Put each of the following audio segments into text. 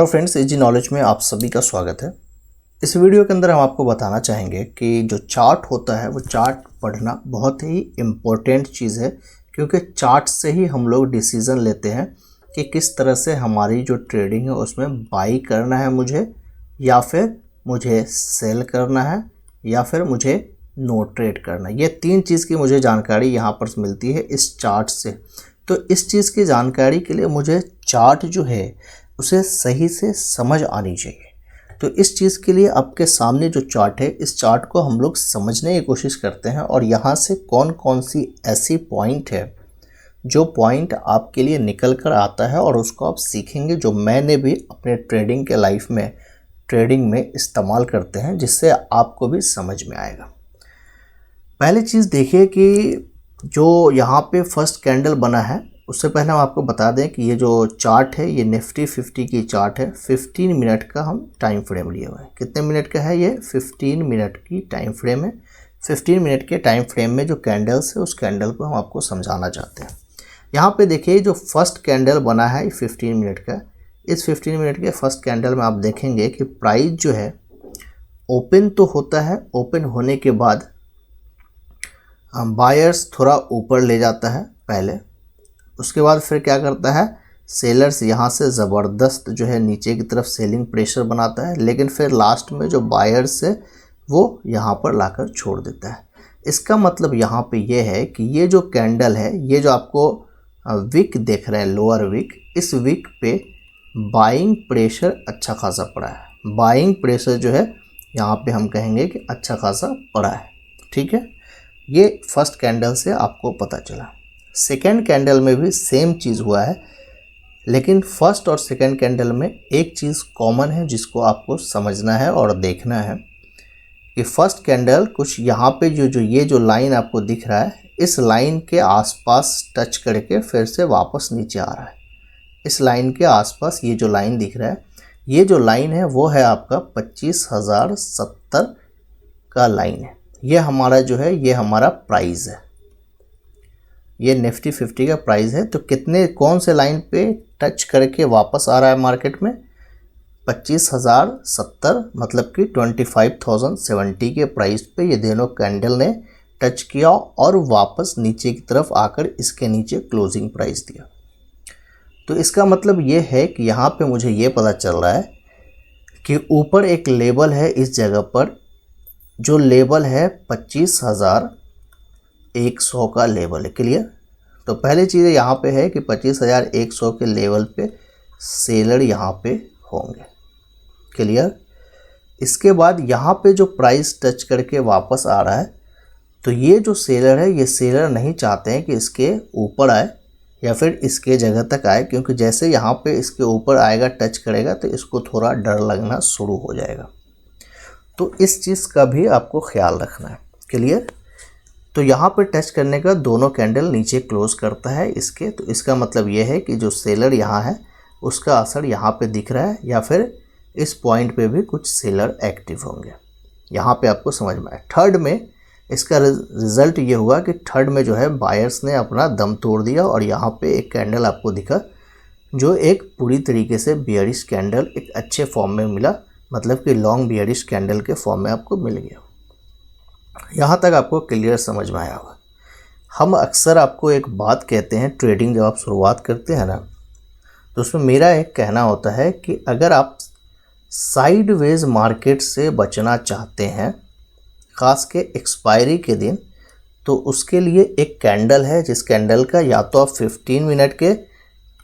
तो friends, easy knowledge में आप सभी का स्वागत है। इस वीडियो के अंदर हम आपको बताना चाहेंगे कि जो चार्ट होता है वो चार्ट पढ़ना बहुत ही इम्पोर्टेंट चीज़ है, क्योंकि चार्ट से ही हम लोग डिसीज़न लेते हैं कि किस तरह से हमारी जो ट्रेडिंग है उसमें बाई करना है मुझे, या फिर मुझे सेल करना है, या फिर मुझे नो ट्रेड करना है। ये तीन चीज़ की मुझे जानकारी यहाँ पर मिलती है इस चार्ट से। तो इस चीज़ की जानकारी के लिए मुझे चार्ट जो है उसे सही से समझ आनी चाहिए। तो इस चीज़ के लिए आपके सामने जो चार्ट है, इस चार्ट को हम लोग समझने की कोशिश करते हैं और यहाँ से कौन कौन सी ऐसी पॉइंट है जो पॉइंट आपके लिए निकल कर आता है और उसको आप सीखेंगे, जो मैंने भी अपने ट्रेडिंग के लाइफ में ट्रेडिंग में इस्तेमाल करते हैं, जिससे आपको भी समझ में आएगा। पहली चीज़ देखिए कि जो यहाँ पे फर्स्ट कैंडल बना है, उससे पहले हम आपको बता दें कि ये जो चार्ट है ये निफ्टी 50 की चार्ट है। 15 मिनट का हम टाइम फ्रेम लिए हुए हैं। कितने मिनट का है ये? 15 मिनट की टाइम फ्रेम है। 15 मिनट के टाइम फ्रेम में जो कैंडल्स है उस कैंडल को हम आपको समझाना चाहते हैं। यहाँ पे देखिए जो फर्स्ट कैंडल बना है 15 मिनट का, इस 15 मिनट के फर्स्ट कैंडल में आप देखेंगे कि प्राइस जो है ओपन तो होता है, ओपन होने के बाद बायर्स थोड़ा ऊपर ले जाता है पहले, उसके बाद फिर क्या करता है, सेलर्स यहाँ से ज़बरदस्त जो है नीचे की तरफ सेलिंग प्रेशर बनाता है, लेकिन फिर लास्ट में जो बायर्स है वो यहाँ पर लाकर छोड़ देता है। इसका मतलब यहाँ पे ये है कि ये जो कैंडल है, ये जो आपको विक देख रहे हैं, लोअर विक, इस विक पे बाइंग प्रेशर अच्छा खासा पड़ा है। बाइंग प्रेशर जो है यहाँ पे हम कहेंगे कि अच्छा खासा पड़ा है। ठीक है, ये फर्स्ट कैंडल से आपको पता चला। सेकेंड कैंडल में भी सेम चीज़ हुआ है, लेकिन फर्स्ट और सेकेंड कैंडल में एक चीज़ कॉमन है जिसको आपको समझना है और देखना है कि फर्स्ट कैंडल कुछ यहाँ पे जो ये जो लाइन आपको दिख रहा है, इस लाइन के आसपास टच करके फिर से वापस नीचे आ रहा है। इस लाइन के आसपास ये जो लाइन दिख रहा है, ये जो लाइन है वो है आपका 25,070 का लाइन है। ये हमारा जो है, ये हमारा प्राइस है, ये निफ्टी 50 का प्राइस है। तो कितने, कौन से लाइन पे टच करके वापस आ रहा है मार्केट में? 25,070, मतलब कि 25,070 के प्राइस पे ये दोनों कैंडल ने टच किया और वापस नीचे की तरफ आकर इसके नीचे क्लोजिंग प्राइस दिया। तो इसका मतलब ये है कि यहाँ पे मुझे ये पता चल रहा है कि ऊपर एक लेवल है इस जगह पर, जो लेवल है 25,100 का लेवल है। क्लियर? तो पहली चीज़ यहाँ पे है कि 25,100 के लेवल पे सेलर यहाँ पे होंगे। क्लियर? इसके बाद यहाँ पे जो प्राइस टच करके वापस आ रहा है, तो ये जो सेलर है, ये सेलर नहीं चाहते हैं कि इसके ऊपर आए या फिर इसके जगह तक आए, क्योंकि जैसे यहाँ पे इसके ऊपर आएगा, टच करेगा, तो इसको थोड़ा डर लगना शुरू हो जाएगा। तो इस चीज़ का भी आपको ख्याल रखना है। क्लियर? तो यहाँ पे टच करने का दोनों कैंडल नीचे क्लोज करता है इसके, तो इसका मतलब ये है कि जो सेलर यहाँ है उसका असर यहाँ पे दिख रहा है, या फिर इस पॉइंट पे भी कुछ सेलर एक्टिव होंगे। यहाँ पे आपको समझ में आए। थर्ड में इसका रिज़ल्ट ये हुआ कि थर्ड में जो है बायर्स ने अपना दम तोड़ दिया और यहाँ पे एक कैंडल आपको दिखा जो एक पूरी तरीके से बियरिश कैंडल एक अच्छे फॉर्म में मिला, मतलब कि लॉन्ग बियरिश कैंडल के फॉर्म में आपको मिल गया। यहाँ तक आपको क्लियर समझ में आया होगा। हम अक्सर आपको एक बात कहते हैं, ट्रेडिंग जब आप शुरुआत करते हैं ना, तो उसमें मेरा एक कहना होता है कि अगर आप साइडवेज मार्केट से बचना चाहते हैं, ख़ास के एक्सपायरी के दिन, तो उसके लिए एक कैंडल है, जिस कैंडल का या तो आप 15 मिनट के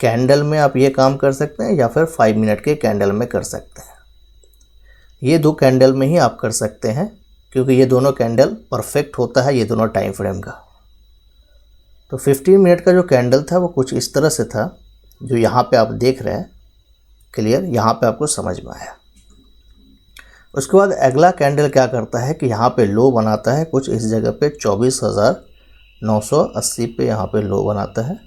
कैंडल में आप ये काम कर सकते हैं या फिर 5 मिनट के कैंडल में कर सकते हैं। ये दो कैंडल में ही आप कर सकते हैं, क्योंकि ये दोनों कैंडल परफेक्ट होता है ये दोनों टाइम फ्रेम का। तो 15 मिनट का जो कैंडल था वो कुछ इस तरह से था, जो यहाँ पे आप देख रहे हैं। क्लियर? यहाँ पे आपको समझ में आया। उसके बाद अगला कैंडल क्या करता है कि यहाँ पे लो बनाता है कुछ इस जगह पे 24,980 पे यहाँ पे लो बनाता है।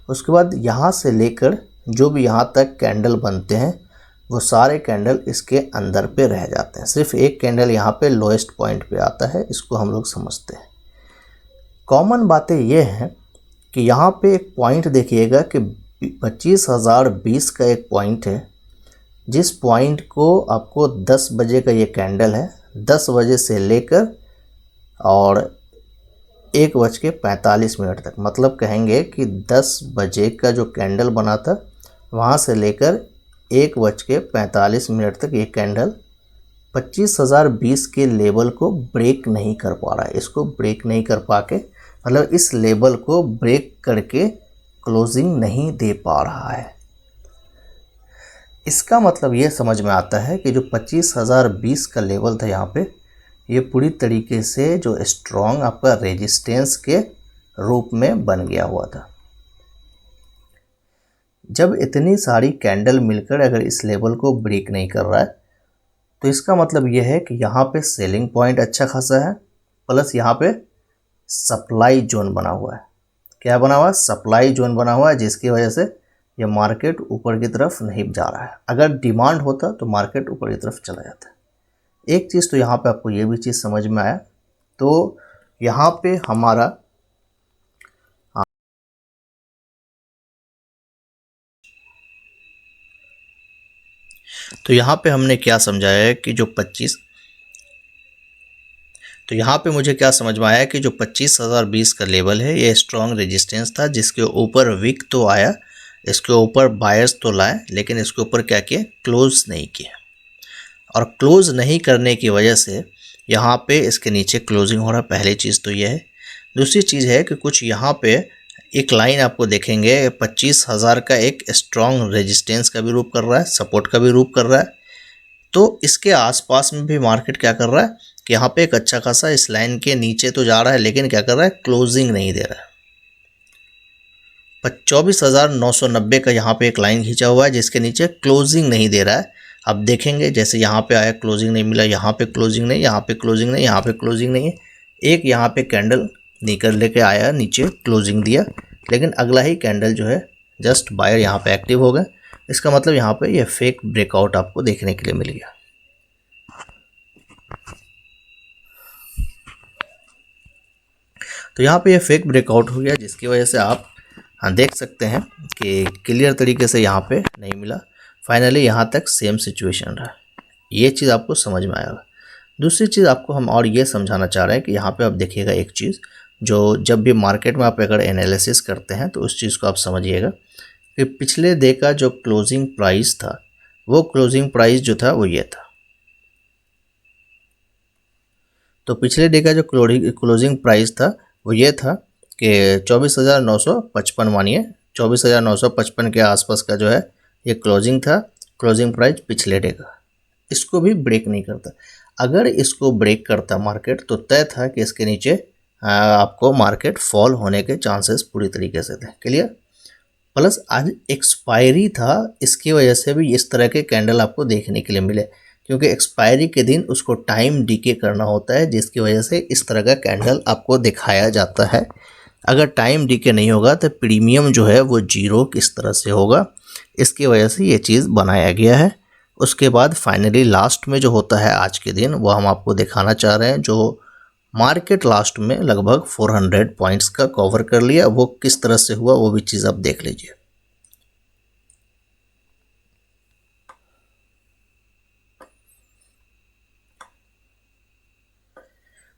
उसके बाद यहाँ से लेकर जो भी यहाँ तक कैंडल बनते हैं वो सारे कैंडल इसके अंदर पे रह जाते हैं। सिर्फ एक कैंडल यहाँ पे लोएस्ट पॉइंट पे आता है, इसको हम लोग समझते हैं। कॉमन बातें ये हैं कि यहाँ पे एक पॉइंट देखिएगा कि 25,020 का एक पॉइंट है, जिस पॉइंट को आपको 10 बजे का ये कैंडल है, 10 बजे से लेकर और 1:45 तक, मतलब कहेंगे कि 10 बजे का जो कैंडल बना था वहाँ से लेकर 1:45 तक ये कैंडल 25,020 के लेवल को ब्रेक नहीं कर पा रहा है। इसको ब्रेक नहीं कर पा के, मतलब इस लेवल को ब्रेक करके क्लोजिंग नहीं दे पा रहा है। इसका मतलब ये समझ में आता है कि जो 25,020 का लेवल था यहाँ पे, ये पूरी तरीके से जो स्ट्रॉन्ग आपका रेजिस्टेंस के रूप में बन गया हुआ था। जब इतनी सारी कैंडल मिलकर अगर इस लेवल को ब्रेक नहीं कर रहा है तो इसका मतलब यह है कि यहाँ पे सेलिंग पॉइंट अच्छा खासा है, प्लस यहाँ पे सप्लाई जोन बना हुआ है। क्या बना हुआ है? सप्लाई जोन बना हुआ है, जिसकी वजह से ये मार्केट ऊपर की तरफ नहीं जा रहा है। अगर डिमांड होता तो मार्केट ऊपर की तरफ चला जाता है। एक चीज़ तो यहाँ पे आपको ये भी चीज़ समझ में आया। तो यहाँ पे हमारा हमने क्या समझाया है कि जो 25, तो यहाँ पे मुझे क्या समझ में आया कि जो 25,020 का लेवल है ये स्ट्रॉन्ग रेजिस्टेंस था, जिसके ऊपर विक तो आया, इसके ऊपर बायर्स तो लाए, लेकिन इसके ऊपर क्या किया? क्लोज नहीं किया। और क्लोज नहीं करने की वजह से यहाँ पे इसके नीचे क्लोजिंग हो रहा। पहली चीज़ तो ये है। दूसरी चीज़ है कि कुछ यहाँ पे एक लाइन आपको देखेंगे 25,000 का एक स्ट्रॉन्ग रेजिस्टेंस का भी रूप कर रहा है, सपोर्ट का भी रूप कर रहा है। तो इसके आसपास में भी मार्केट क्या कर रहा है कि यहाँ पे एक अच्छा खासा इस लाइन के नीचे तो जा रहा है, लेकिन क्या कर रहा है? क्लोजिंग नहीं दे रहा है। 24,990 का यहाँ पे एक लाइन खींचा हुआ है, जिसके नीचे क्लोजिंग नहीं दे रहा है। अब देखेंगे जैसे यहाँ पे आया, क्लोजिंग नहीं मिला, यहाँ पे क्लोजिंग नहीं, यहाँ पे क्लोजिंग नहीं, यहाँ पे क्लोजिंग नहीं है। एक यहाँ पे कैंडल निकल लेके आया, नीचे क्लोजिंग दिया, लेकिन अगला ही कैंडल जो है जस्ट बायर यहाँ पे एक्टिव हो गए। इसका मतलब यहाँ पे ये फेक ब्रेकआउट आपको देखने के लिए मिल गया। तो यहाँ पे ये फेक ब्रेकआउट हो गया, जिसकी वजह से आप देख सकते हैं कि क्लियर तरीके से यहाँ पे नहीं मिला। फाइनली यहाँ तक सेम सिचुएशन रहा। ये चीज़ आपको समझ में आएगा। दूसरी चीज़ आपको हम और ये समझाना चाह रहे हैं कि यहाँ पे आप देखिएगा एक चीज़, जो जब भी मार्केट में आप अगर एनालिसिस करते हैं तो उस चीज़ को आप समझिएगा कि पिछले डे का जो क्लोजिंग प्राइस था, वो क्लोजिंग प्राइस जो था वो ये था। तो पिछले डे का जो क्लोजिंग प्राइस था वो ये था कि 24,955, मानिए 24,955 के आसपास का जो है ये क्लोजिंग था, क्लोजिंग प्राइस पिछले डे का। इसको भी ब्रेक नहीं करता। अगर इसको ब्रेक करता मार्केट तो तय था कि इसके नीचे आपको मार्केट फॉल होने के चांसेस पूरी तरीके से थे। क्लियर? प्लस आज एक्सपायरी था, इसकी वजह से भी इस तरह के कैंडल आपको देखने के लिए मिले, क्योंकि एक्सपायरी के दिन उसको टाइम डीके करना होता है, जिसकी वजह से इस तरह का कैंडल आपको दिखाया जाता है। अगर टाइम डीके नहीं होगा तो प्रीमियम जो है वो जीरो किस तरह से होगा, इसकी वजह से ये चीज़ बनाया गया है। उसके बाद फाइनली लास्ट में जो होता है आज के दिन, वो हम आपको दिखाना चाह रहे हैं। जो मार्केट लास्ट में लगभग 400 पॉइंट्स का कवर कर लिया, वो किस तरह से हुआ वो भी चीज़ आप देख लीजिए।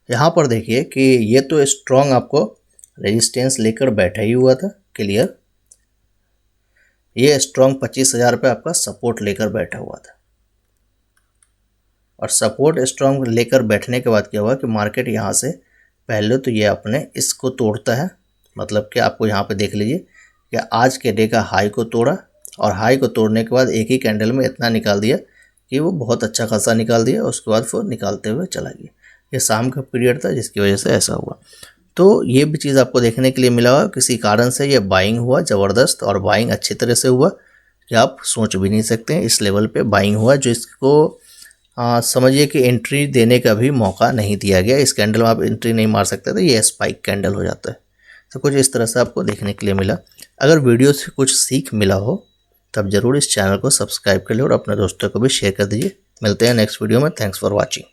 यहाँ पर देखिए कि ये तो स्ट्रॉन्ग आपको रेजिस्टेंस लेकर बैठा ही हुआ था। क्लियर? ये स्ट्रॉन्ग 25,000 पे आपका सपोर्ट लेकर बैठा हुआ था, और सपोर्ट स्ट्रॉन्ग लेकर बैठने के बाद क्या हुआ कि मार्केट यहाँ से पहले तो ये अपने इसको तोड़ता है। मतलब कि आपको यहाँ पे देख लीजिए कि आज के डे का हाई को तोड़ा, और हाई को तोड़ने के बाद एक ही कैंडल में इतना निकाल दिया कि वो बहुत अच्छा खासा निकाल दिया। उसके बाद फिर निकालते हुए चला गया। ये शाम का पीरियड था, जिसकी वजह से ऐसा हुआ। तो ये भी चीज़ आपको देखने के लिए मिला हुआ। किसी कारण से ये बाइंग हुआ ज़बरदस्त, और बाइंग अच्छी तरह से हुआ कि आप सोच भी नहीं सकते हैं। इस लेवल पे बाइंग हुआ, जो इसको समझिए कि एंट्री देने का भी मौका नहीं दिया गया। इस कैंडल में आप एंट्री नहीं मार सकते, तो ये स्पाइक कैंडल हो जाता है। तो कुछ इस तरह से आपको देखने के लिए मिला। अगर वीडियो से कुछ सीख मिला हो तब ज़रूर इस चैनल को सब्सक्राइब कर ले और अपने दोस्तों को भी शेयर कर दीजिए। मिलते हैं नेक्स्ट वीडियो में। Thanks for watching.